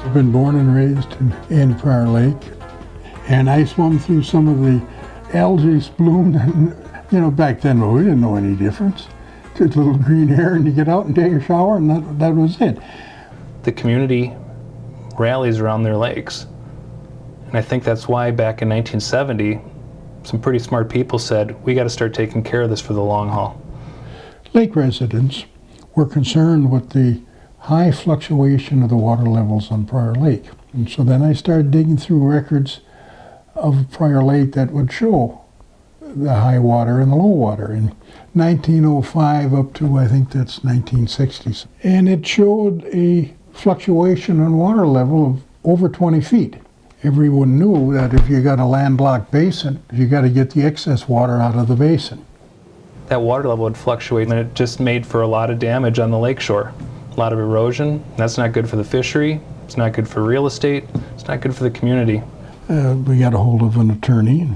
I've been born and raised in Prior Lake, and I swum through some of the algae bloom, and back then we didn't know any difference. Just a little green hair, and you get out and take a shower, and that was it. The community rallies around their lakes, and I think that's why back in 1970 some pretty smart people said we got to start taking care of this for the long haul. Lake residents were concerned with the high fluctuation of the water levels on Prior Lake, and so then I started digging through records of Prior Lake that would show the high water and the low water in 1905 up to, I think that's 1960s. And it showed a fluctuation in water level of over 20 feet. Everyone knew that if you got a landlocked basin, you got to get the excess water out of the basin. That water level would fluctuate, and it just made for a lot of damage on the lakeshore. A lot of erosion. That's not good for the fishery. It's not good for real estate. It's not good for the community. We got a hold of an attorney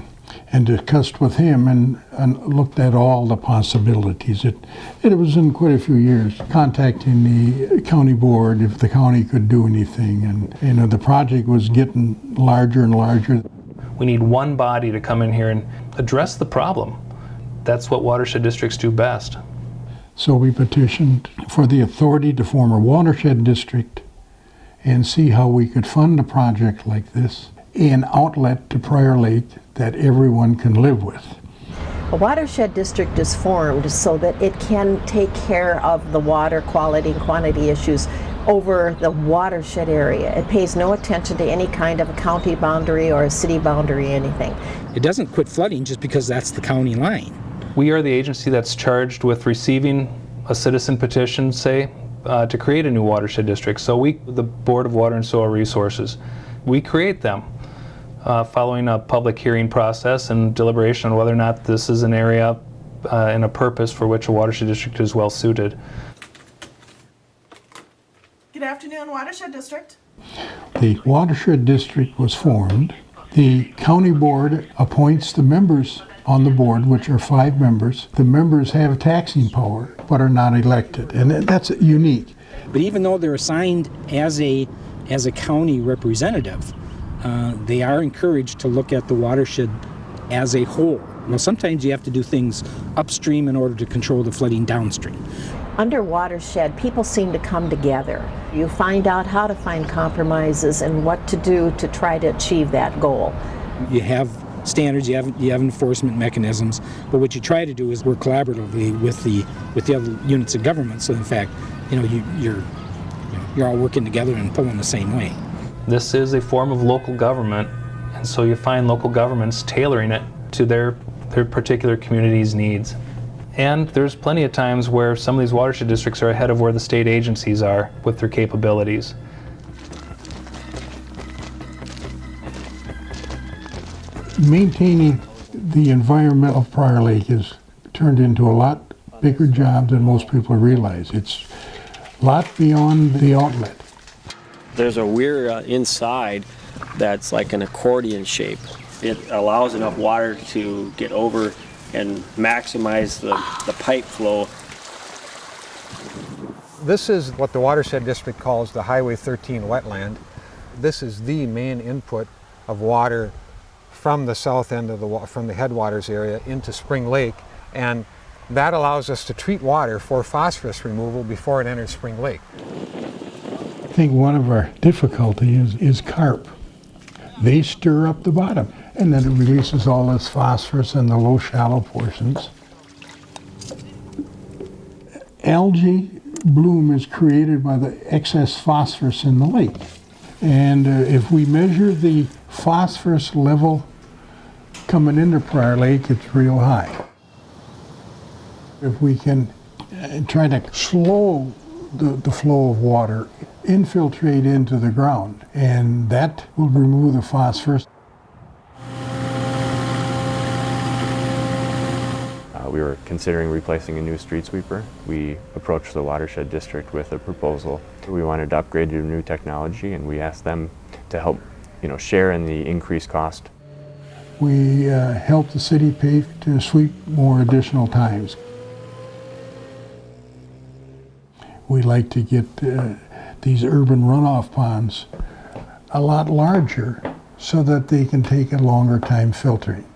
and discussed with him and looked at all the possibilities. It was in quite a few years, contacting the county board if the county could do anything, and the project was getting larger and larger. We need one body to come in here and address the problem. That's what watershed districts do best. So we petitioned for the authority to form a watershed district and see how we could fund a project like this, an outlet to Prior Lake that everyone can live with. A watershed district is formed so that it can take care of the water quality and quantity issues over the watershed area. It pays no attention to any kind of a county boundary or a city boundary, anything. It doesn't quit flooding just because that's the county line. We are the agency that's charged with receiving a citizen petition, say, to create a new watershed district. So we, the Board of Water and Soil Resources, we create them following a public hearing process and deliberation on whether or not this is an area and a purpose for which a watershed district is well suited. Good afternoon, Watershed District. The watershed district was formed. The county board appoints the members on the board, which are 5 members. The members have taxing power, but are not elected, and that's unique. But even though they're assigned as a county representative, they are encouraged to look at the watershed as a whole. Now, sometimes you have to do things upstream in order to control the flooding downstream. Under watershed, people seem to come together. You find out how to find compromises and what to do to try to achieve that goal. You have standards, you have enforcement mechanisms, but what you try to do is work collaboratively with the other units of government. So in fact, you're all working together and pulling the same way. This is a form of local government, and so you find local governments tailoring it to their particular community's needs. And there's plenty of times where some of these watershed districts are ahead of where the state agencies are with their capabilities. Maintaining the environment of Prior Lake has turned into a lot bigger job than most people realize. It's a lot beyond the outlet. There's a weir inside that's like an accordion shape. It allows enough water to get over and maximize the pipe flow. This is what the Watershed District calls the Highway 13 wetland. This is the main input of water from the south end of from the headwaters area into Spring Lake, and that allows us to treat water for phosphorus removal before it enters Spring Lake. I think one of our difficulties is carp. They stir up the bottom, and then it releases all this phosphorus in the low shallow portions. Algae bloom is created by the excess phosphorus in the lake. And if we measure the phosphorus level coming into Prior Lake, it's real high. If we can try to slow the flow of water, infiltrate into the ground, and that will remove the phosphorus. We were considering replacing a new street sweeper. We approached the Watershed District with a proposal. We wanted to upgrade to new technology, and we asked them to help, share in the increased cost. We helped the city pay to sweep more additional times. We like to get these urban runoff ponds a lot larger so that they can take a longer time filtering.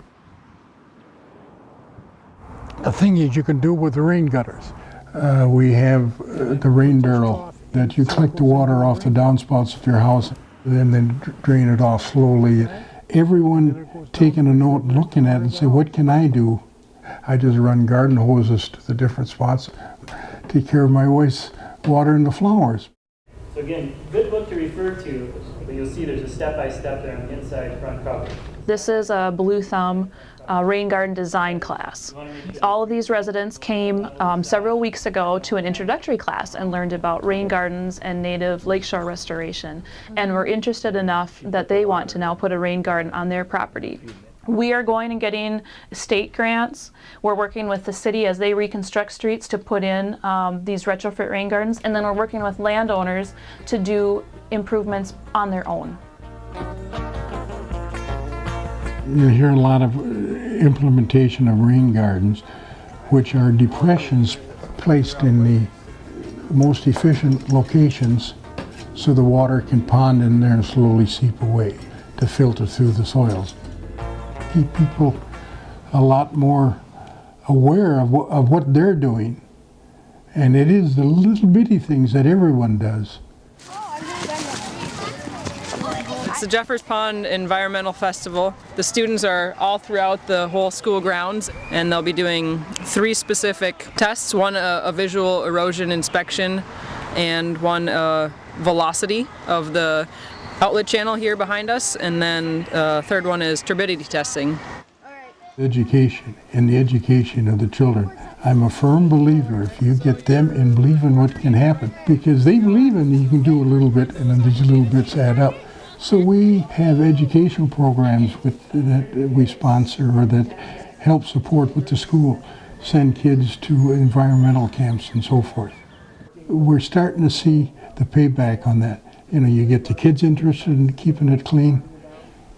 The thing is, you can do with the rain gutters. We have the rain barrel that you collect the water off the downspouts of your house and then drain it off slowly. Everyone taking a note and looking at it and say, what can I do? I just run garden hoses to the different spots, take care of my wife's watering the flowers. So again, good book to refer to, but you'll see there's a step-by-step there on the inside front cover. This is a Blue Thumb rain garden design class. All of these residents came several weeks ago to an introductory class and learned about rain gardens and native lakeshore restoration, and were interested enough that they want to now put a rain garden on their property. We are going and getting state grants. We're working with the city as they reconstruct streets to put in these retrofit rain gardens, and then we're working with landowners to do improvements on their own. You hear a lot of implementation of rain gardens, which are depressions placed in the most efficient locations so the water can pond in there and slowly seep away to filter through the soils. Keep people a lot more aware of what they're doing. And it is the little bitty things that everyone does. It's the Jeffers Pond Environmental Festival. The students are all throughout the whole school grounds, and they'll be doing 3 specific tests. One a visual erosion inspection, and one velocity of the outlet channel here behind us, and then third one is turbidity testing. Education and the education of the children. I'm a firm believer if you get them and believe in what can happen, because they believe in you can do a little bit and then these little bits add up. So we have educational programs that we sponsor or that help support with the school, send kids to environmental camps and so forth. We're starting to see the payback on that. You know, you get the kids interested in keeping it clean,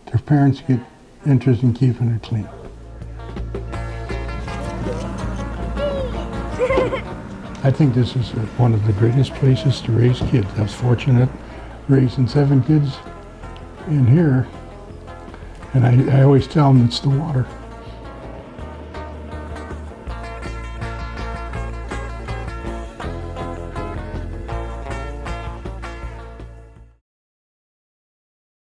their parents get interested in keeping it clean. I think this is one of the greatest places to raise kids. I was fortunate raising 7 kids in here, and I always tell them it's the water.